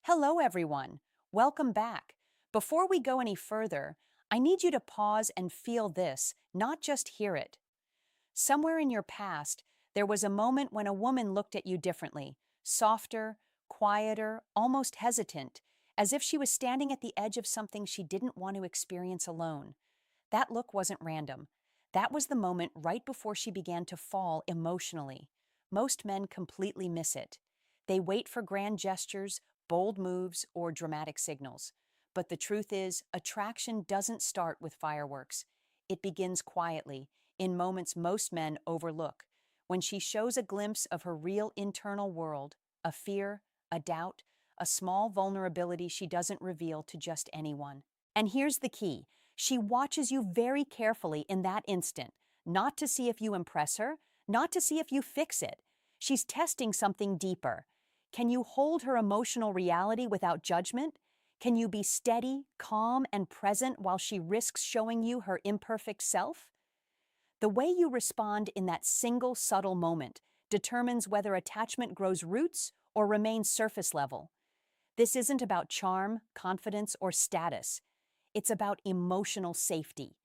Hello, everyone. Welcome back. Before we go any further, I need you to pause and feel this, not just hear it. Somewhere in your past, there was a moment when a woman looked at you differently, softer, quieter, almost hesitant, as if she was standing at the edge of something she didn't want to experience alone. That look wasn't random. That was the moment right before she began to fall emotionally. Most men completely miss it. They wait for grand gestures, bold moves, or dramatic signals. But the truth is, attraction doesn't start with fireworks. It begins quietly, in moments most men overlook. When she shows a glimpse of her real internal world, a fear, a doubt, a small vulnerability she doesn't reveal to just anyone. And here's the key. She watches you very carefully in that instant, not to see if you impress her, not to see if you fix it. She's testing something deeper. Can you hold her emotional reality without judgment? Can you be steady, calm, and present while she risks showing you her imperfect self? The way you respond in that single subtle moment determines whether attachment grows roots or remains surface level. This isn't about charm, confidence, or status. It's about emotional safety.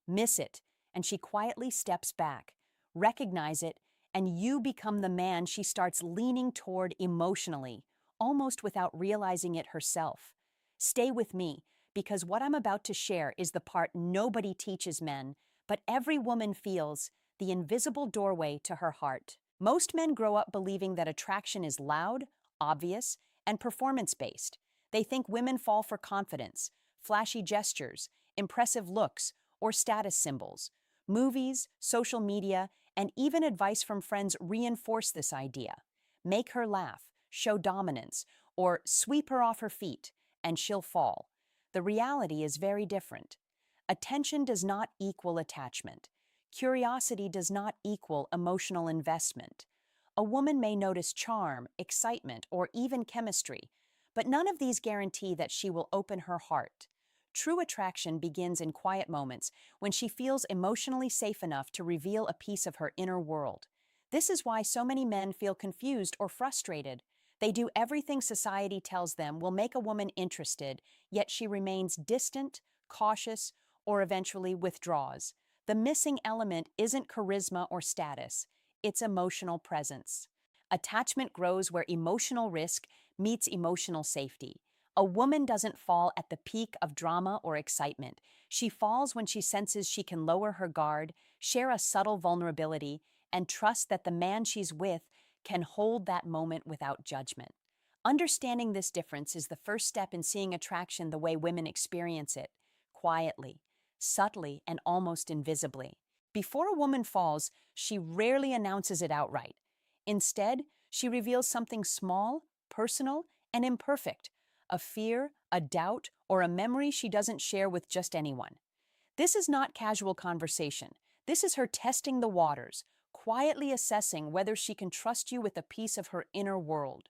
Miss it, and she quietly steps back. Recognize it, and you become the man she starts leaning toward emotionally, almost without realizing it herself. Stay with me, because what I'm about to share is the part nobody teaches men, but every woman feels, the invisible doorway to her heart. Most men grow up believing that attraction is loud, obvious, and performance-based. They think women fall for confidence, flashy gestures, impressive looks, or status symbols. Movies, social media, and even advice from friends reinforce this idea. Make her laugh, show dominance, or sweep her off her feet, and she'll fall. The reality is very different. Attention does not equal attachment. Curiosity does not equal emotional investment. A woman may notice charm, excitement, or even chemistry, but none of these guarantee that she will open her heart. True attraction begins in quiet moments when she feels emotionally safe enough to reveal a piece of her inner world. This is why so many men feel confused or frustrated. They do everything society tells them will make a woman interested, yet she remains distant, cautious, or eventually withdraws. The missing element isn't charisma or status, it's emotional presence. Attachment grows where emotional risk meets emotional safety. A woman doesn't fall at the peak of drama or excitement. She falls when she senses she can lower her guard, share a subtle vulnerability, and trust that the man she's with can hold that moment without judgment. Understanding this difference is the first step in seeing attraction the way women experience it, quietly, subtly, and almost invisibly. Before a woman falls, she rarely announces it outright. Instead, she reveals something small, personal, and imperfect, a fear, a doubt, or a memory she doesn't share with just anyone. This is not casual conversation. This is her testing the waters, quietly assessing whether she can trust you with a piece of her inner world.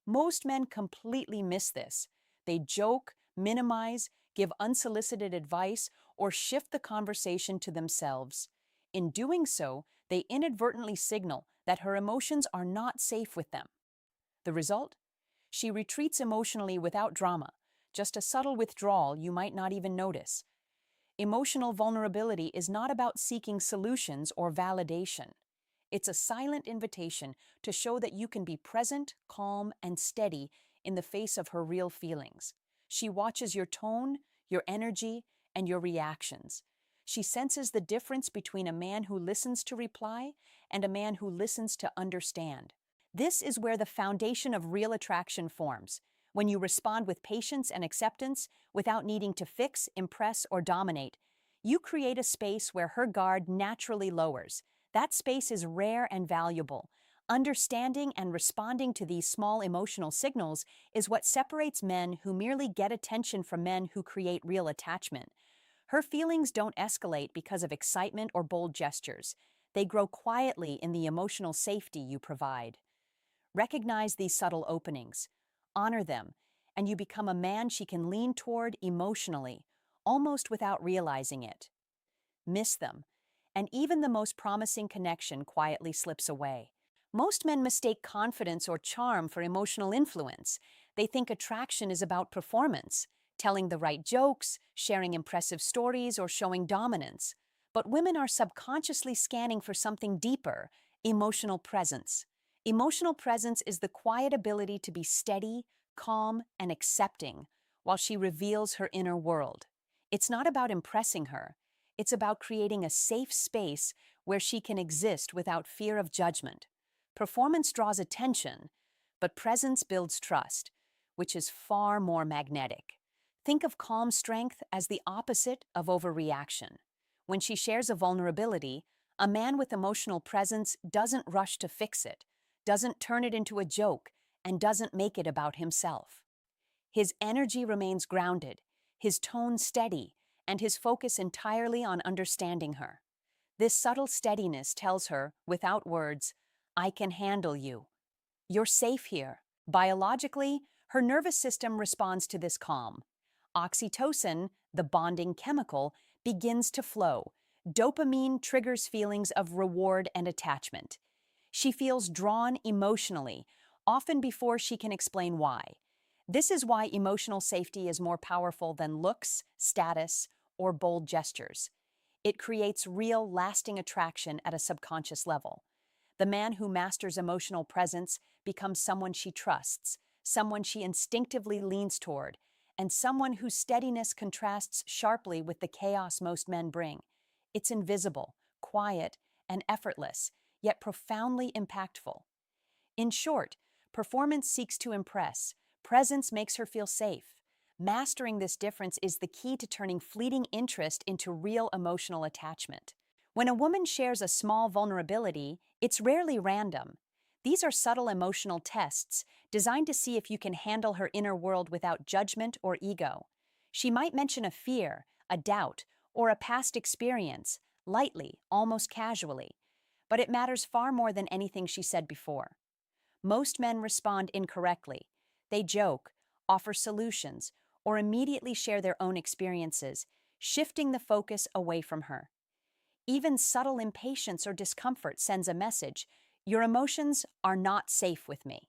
Most men completely miss this. They joke, minimize, give unsolicited advice, or shift the conversation to themselves. In doing so, they inadvertently signal that her emotions are not safe with them. The result? She retreats emotionally without drama, just a subtle withdrawal you might not even notice. Emotional vulnerability is not about seeking solutions or validation. It's a silent invitation to show that you can be present, calm, and steady in the face of her real feelings. She watches your tone, your energy, and your reactions. She senses the difference between a man who listens to reply and a man who listens to understand. This is where the foundation of real attraction forms, when you respond with patience and acceptance without needing to fix, impress, or dominate. You create a space where her guard naturally lowers. That space is rare and valuable. Understanding and responding to these small emotional signals is what separates men who merely get attention from men who create real attachment. Her feelings don't escalate because of excitement or bold gestures. They grow quietly in the emotional safety you provide. Recognize these subtle openings, honor them, and you become a man she can lean toward emotionally, almost without realizing it. Miss them, and even the most promising connection quietly slips away. Most men mistake confidence or charm for emotional influence. They think attraction is about performance, telling the right jokes, sharing impressive stories, or showing dominance. But women are subconsciously scanning for something deeper: emotional presence. Emotional presence is the quiet ability to be steady, calm, and accepting while she reveals her inner world. It's not about impressing her, it's about creating a safe space where she can exist without fear of judgment. Performance draws attention, but presence builds trust, which is far more magnetic. Think of calm strength as the opposite of overreaction. When she shares a vulnerability, a man with emotional presence doesn't rush to fix it, doesn't turn it into a joke, and doesn't make it about himself. His energy remains grounded, his tone steady, and his focus entirely on understanding her. This subtle steadiness tells her, without words, "I can handle you. You're safe here." Biologically, her nervous system responds to this calm. Oxytocin, the bonding chemical, begins to flow. Dopamine triggers feelings of reward and attachment. She feels drawn emotionally, often before she can explain why. This is why emotional safety is more powerful than looks, status, or bold gestures. It creates real, lasting attraction at a subconscious level. The man who masters emotional presence becomes someone she trusts, someone she instinctively leans toward, and someone whose steadiness contrasts sharply with the chaos most men bring. It's invisible, quiet, and effortless, yet profoundly impactful. In short, performance seeks to impress, presence makes her feel safe. Mastering this difference is the key to turning fleeting interest into real emotional attachment. When a woman shares a small vulnerability, it's rarely random. These are subtle emotional tests designed to see if you can handle her inner world without judgment or ego. She might mention a fear, a doubt, or a past experience, lightly, almost casually. But it matters far more than anything she said before. Most men respond incorrectly. They joke, offer solutions, or immediately share their own experiences, shifting the focus away from her. Even subtle impatience or discomfort sends a message: your emotions are not safe with me.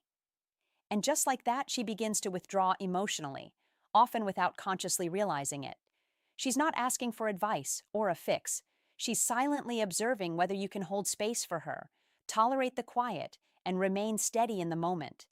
And just like that, she begins to withdraw emotionally, often without consciously realizing it. She's not asking for advice or a fix. She's silently observing whether you can hold space for her, tolerate the quiet, and remain steady in the moment.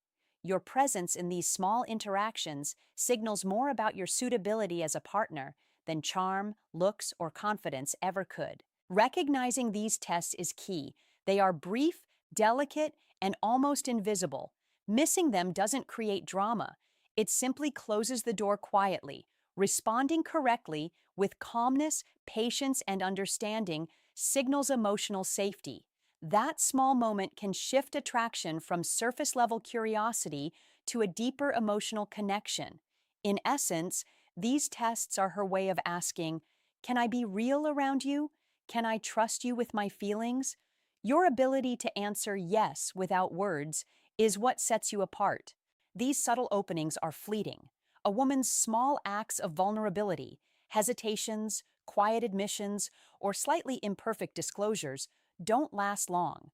Your presence in these small interactions signals more about your suitability as a partner than charm, looks, or confidence ever could. Recognizing these tests is key. They are brief, delicate, and almost invisible. Missing them doesn't create drama. It simply closes the door quietly. Responding correctly with calmness, patience, and understanding signals emotional safety. That small moment can shift attraction from surface-level curiosity to a deeper emotional connection. In essence, these tests are her way of asking, "Can I be real around you? Can I trust you with my feelings?" Your ability to answer yes without words is what sets you apart. These subtle openings are fleeting. A woman's small acts of vulnerability, hesitations, quiet admissions, or slightly imperfect disclosures don't last long.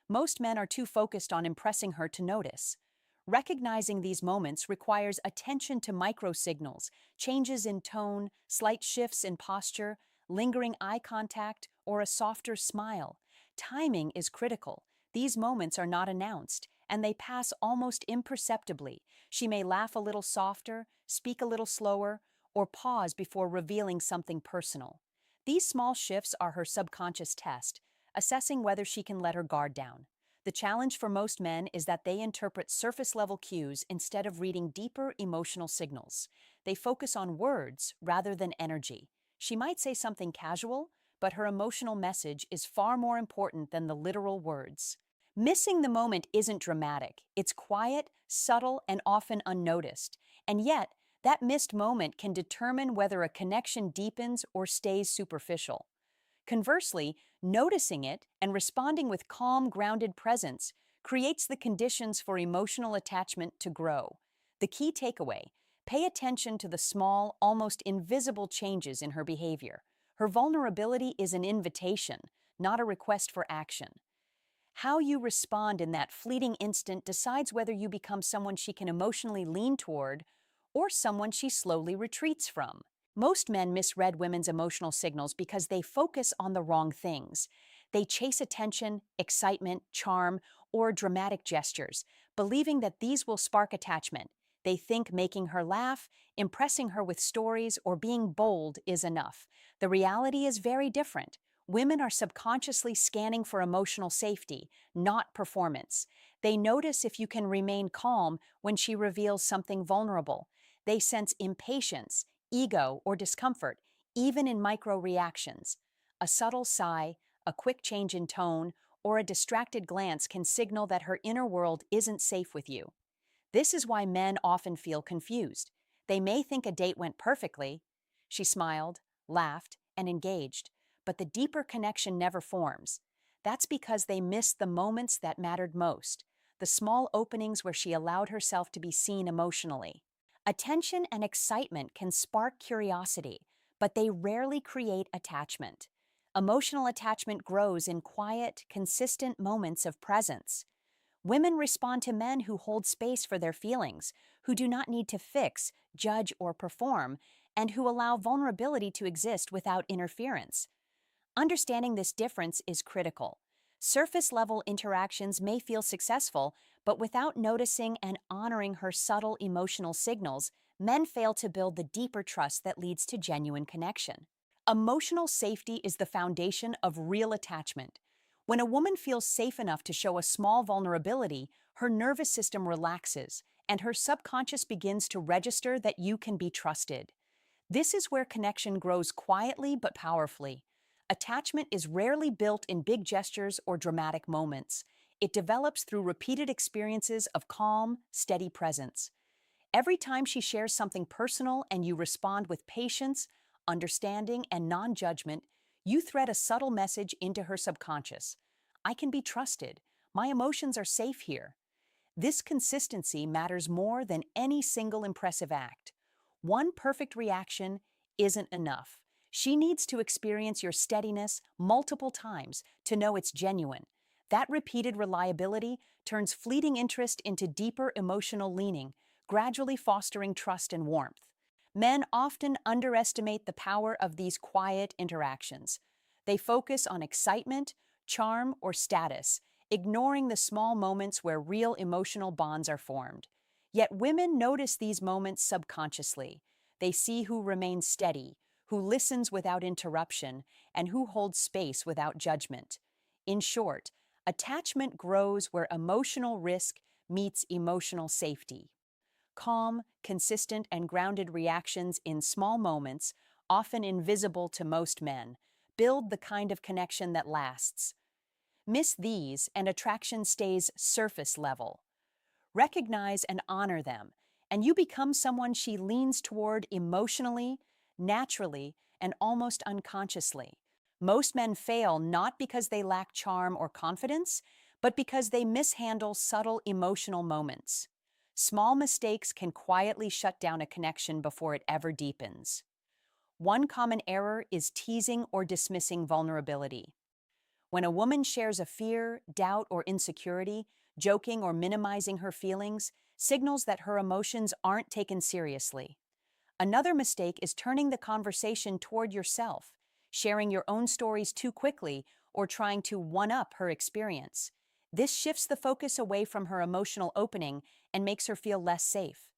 Most men are too focused on impressing her to notice. Recognizing these moments requires attention to microsignals, changes in tone, slight shifts in posture, lingering eye contact, or a softer smile. Timing is critical. These moments are not announced, and they pass almost imperceptibly. She may laugh a little softer, speak a little slower, or pause before revealing something personal. These small shifts are her subconscious test, assessing whether she can let her guard down. The challenge for most men is that they interpret surface-level cues instead of reading deeper emotional signals. They focus on words rather than energy. She might say something casual, but her emotional message is far more important than the literal words. Missing the moment isn't dramatic. It's quiet, subtle, and often unnoticed. And yet, that missed moment can determine whether a connection deepens or stays superficial. Conversely, noticing it and responding with calm, grounded presence creates the conditions for emotional attachment to grow. The key takeaway: pay attention to the small, almost invisible changes in her behavior. Her vulnerability is an invitation, not a request for action. How you respond in that fleeting instant decides whether you become someone she can emotionally lean toward or someone she slowly retreats from. Most men misread women's emotional signals because they focus on the wrong things. They chase attention, excitement, charm, or dramatic gestures, believing that these will spark attachment. They think making her laugh, impressing her with stories, or being bold is enough. The reality is very different. Women are subconsciously scanning for emotional safety, not performance. They notice if you can remain calm when she reveals something vulnerable. They sense impatience, ego, or discomfort, even in micro reactions. A subtle sigh, a quick change in tone, or a distracted glance can signal that her inner world isn't safe with you. This is why men often feel confused. They may think a date went perfectly. She smiled, laughed, and engaged, but the deeper connection never forms. That's because they missed the moments that mattered most, the small openings where she allowed herself to be seen emotionally. Attention and excitement can spark curiosity, but they rarely create attachment. Emotional attachment grows in quiet, consistent moments of presence. Women respond to men who hold space for their feelings, who do not need to fix, judge, or perform, and who allow vulnerability to exist without interference. Understanding this difference is critical. Surface-level interactions may feel successful, but without noticing and honoring her subtle emotional signals, men fail to build the deeper trust that leads to genuine connection. Emotional safety is the foundation of real attachment. When a woman feels safe enough to show a small vulnerability, her nervous system relaxes, and her subconscious begins to register that you can be trusted. This is where connection grows quietly but powerfully. Attachment is rarely built in big gestures or dramatic moments. It develops through repeated experiences of calm, steady presence. Every time she shares something personal and you respond with patience, understanding, and non-judgment, you thread a subtle message into her subconscious. I can be trusted. My emotions are safe here. This consistency matters more than any single impressive act. One perfect reaction isn't enough. She needs to experience your steadiness multiple times to know it's genuine. That repeated reliability turns fleeting interest into deeper emotional leaning, gradually fostering trust and warmth. Men often underestimate the power of these quiet interactions. They focus on excitement, charm, or status, ignoring the small moments where real emotional bonds are formed. Yet women notice these moments subconsciously. They see who remains steady, who listens without interruption, and who holds space without judgment. In short, attachment grows where emotional risk meets emotional safety. Calm, consistent, and grounded reactions in small moments, often invisible to most men, build the kind of connection that lasts. Miss these, and attraction stays surface level. Recognize and honor them, and you become someone she leans toward emotionally, naturally, and almost unconsciously. Most men fail not because they lack charm or confidence, but because they mishandle subtle emotional moments. Small mistakes can quietly shut down a connection before it ever deepens. One common error is teasing or dismissing vulnerability. When a woman shares a fear, doubt, or insecurity, joking or minimizing her feelings signals that her emotions aren't taken seriously. Another mistake is turning the conversation toward yourself, sharing your own stories too quickly, or trying to one-up her experience. This shifts the focus away from her emotional opening and makes her feel less safe.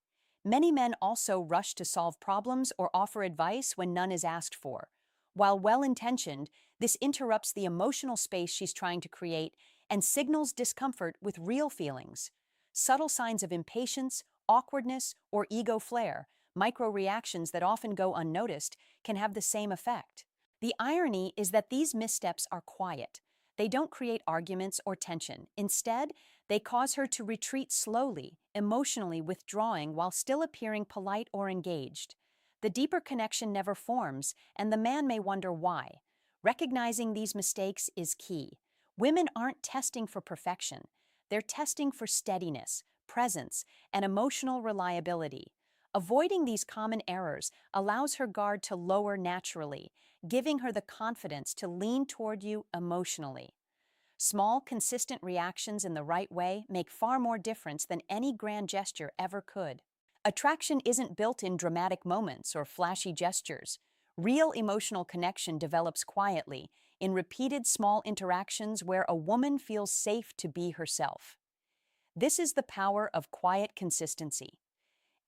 Many men also rush to solve problems or offer advice when none is asked for. While well-intentioned, this interrupts the emotional space she's trying to create and signals discomfort with real feelings. Subtle signs of impatience, awkwardness, or ego flare, micro reactions that often go unnoticed, can have the same effect. The irony is that these missteps are quiet. They don't create arguments or tension. Instead, they cause her to retreat slowly, emotionally withdrawing while still appearing polite or engaged. The deeper connection never forms, and the man may wonder why. Recognizing these mistakes is key. Women aren't testing for perfection. They're testing for steadiness, presence, and emotional reliability. Avoiding these common errors allows her guard to lower naturally, giving her the confidence to lean toward you emotionally. Small, consistent reactions in the right way make far more difference than any grand gesture ever could. Attraction isn't built in dramatic moments or flashy gestures. Real emotional connection develops quietly, in repeated small interactions where a woman feels safe to be herself. This is the power of quiet consistency.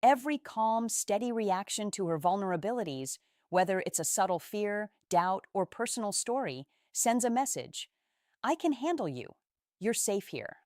Every calm, steady reaction to her vulnerabilities, whether it's a subtle fear, doubt, or personal story, sends a message. I can handle you. You're safe here.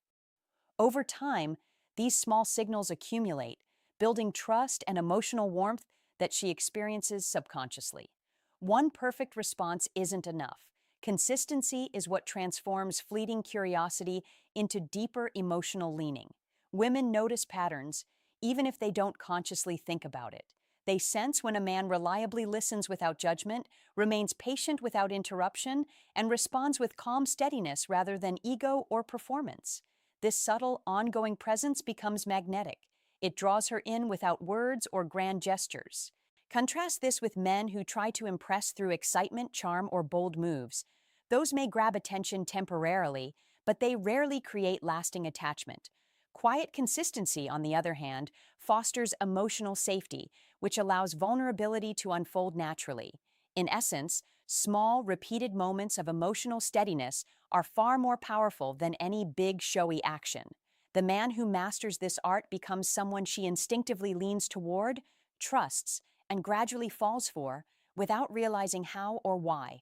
Over time, these small signals accumulate, building trust and emotional warmth that she experiences subconsciously. One perfect response isn't enough. Consistency is what transforms fleeting curiosity into deeper emotional leaning. Women notice patterns, even if they don't consciously think about it. They sense when a man reliably listens without judgment, remains patient without interruption, and responds with calm steadiness rather than ego or performance. This subtle, ongoing presence becomes magnetic. It draws her in without words or grand gestures. Contrast this with men who try to impress through excitement, charm, or bold moves. Those may grab attention temporarily, but they rarely create lasting attachment. Quiet consistency, on the other hand, fosters emotional safety, which allows vulnerability to unfold naturally. In essence, small, repeated moments of emotional steadiness are far more powerful than any big, showy action. The man who masters this art becomes someone she instinctively leans toward, trusts, and gradually falls for without realizing how or why.